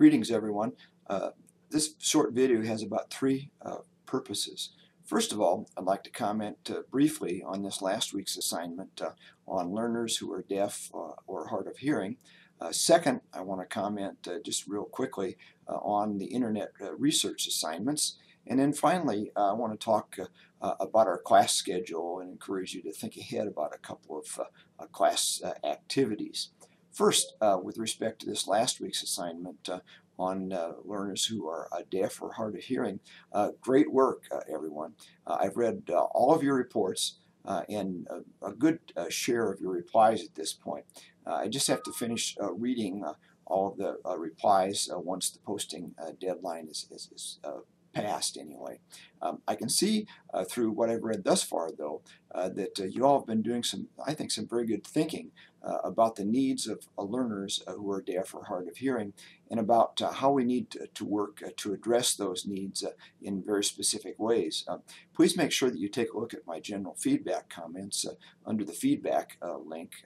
Greetings, everyone. This short video has about three purposes. First of all, I'd like to comment briefly on this last week's assignment on learners who are deaf or hard of hearing. Second, I want to comment just real quickly on the internet research assignments. And then finally, I want to talk about our class schedule and encourage you to think ahead about a couple of class activities. First, with respect to this last week's assignment on learners who are deaf or hard of hearing, great work, everyone. I've read all of your reports and a good share of your replies at this point. I just have to finish reading all of the replies once the posting deadline is passed anyway. I can see through what I've read thus far, though, that you all have been doing I think, some very good thinking about the needs of learners who are deaf or hard of hearing, and about how we need to work to address those needs in very specific ways. Please make sure that you take a look at my general feedback comments under the feedback link.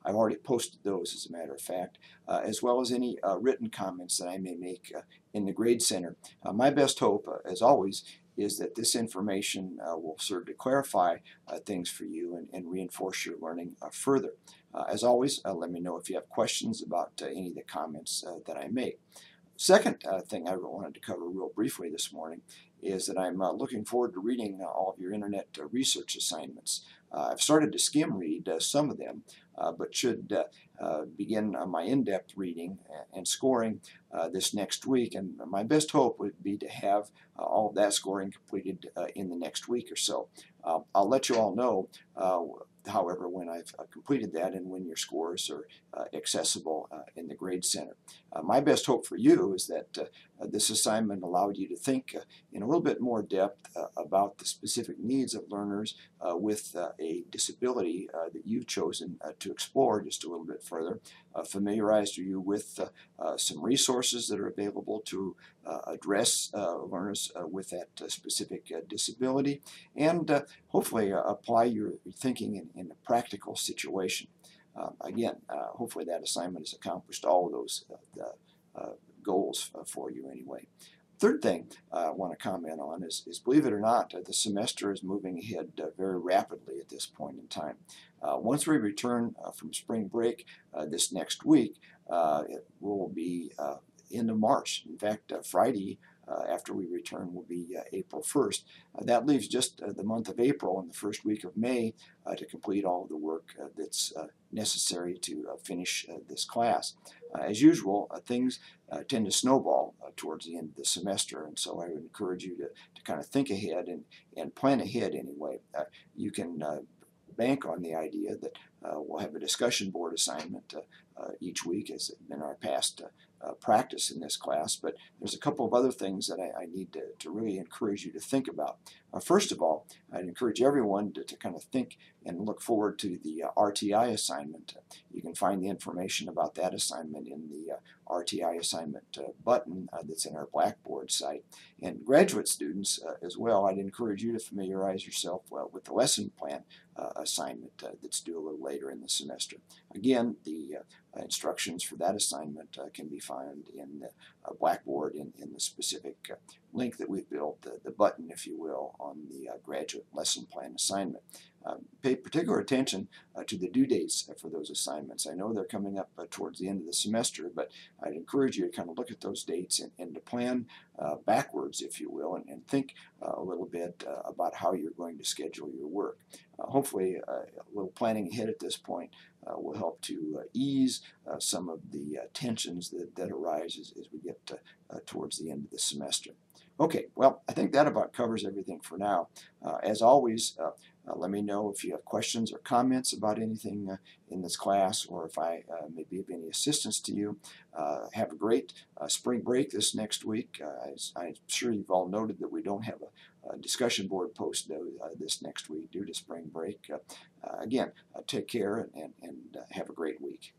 I've already posted those, as a matter of fact, as well as any written comments that I may make in the Grade Center. My best hope, as always, is that this information will serve to clarify things for you and reinforce your learning further. As always, let me know if you have questions about any of the comments that I make. Second thing I wanted to cover real briefly this morning is that I'm looking forward to reading all of your internet research assignments. I've started to skim read some of them, but should begin my in-depth reading and scoring this next week, and my best hope would be to have all of that scoring completed in the next week or so. I'll let you all know, however, when I've completed that and when your scores are accessible in the Grade Center. My best hope for you is that this assignment allowed you to think in a little bit more depth about the specific needs of learners with a disability that you've chosen to explore just a little bit further, familiarized you with some resources that are available to address learners with that specific disability, and hopefully apply your thinking in a practical situation. Again, hopefully that assignment has accomplished all of those goals for you anyway. Third thing I want to comment on is, believe it or not, the semester is moving ahead very rapidly at this point in time. Once we return from spring break this next week, it will be end of March. In fact, Friday after we return will be April 1st. That leaves just the month of April and the first week of May to complete all of the work that's necessary to finish this class. As usual, things tend to snowball towards the end of the semester, and so I would encourage you to kind of think ahead and plan ahead anyway. You can bank on the idea that we'll have a discussion board assignment each week, as has been our past practice in this class, but there's a couple of other things that I need to really encourage you to think about. First of all, I'd encourage everyone to kind of think and look forward to the RTI assignment. You can find the information about that assignment in the RTI assignment button that's in our Blackboard site. And graduate students as well, I'd encourage you to familiarize yourself with the lesson plan assignment that's due a little later in the semester. Again, the instructions for that assignment can be found in the Blackboard in the specific link that we've built, the button, if you will, on the graduate lesson plan assignment. Pay particular attention to the due dates for those assignments. I know they're coming up towards the end of the semester, but I'd encourage you to kind of look at those dates and to plan backwards, if you will, and think a little bit about how you're going to schedule your work. Hopefully, a little planning ahead at this point will help to ease some of the tensions that arise as we get towards the end of the semester. Okay, well, I think that about covers everything for now. As always, let me know if you have questions or comments about anything in this class, or if I may be of any assistance to you. Have a great spring break this next week. I'm sure you've all noted that we don't have a discussion board post this next week due to spring break. Again, take care and have a great week.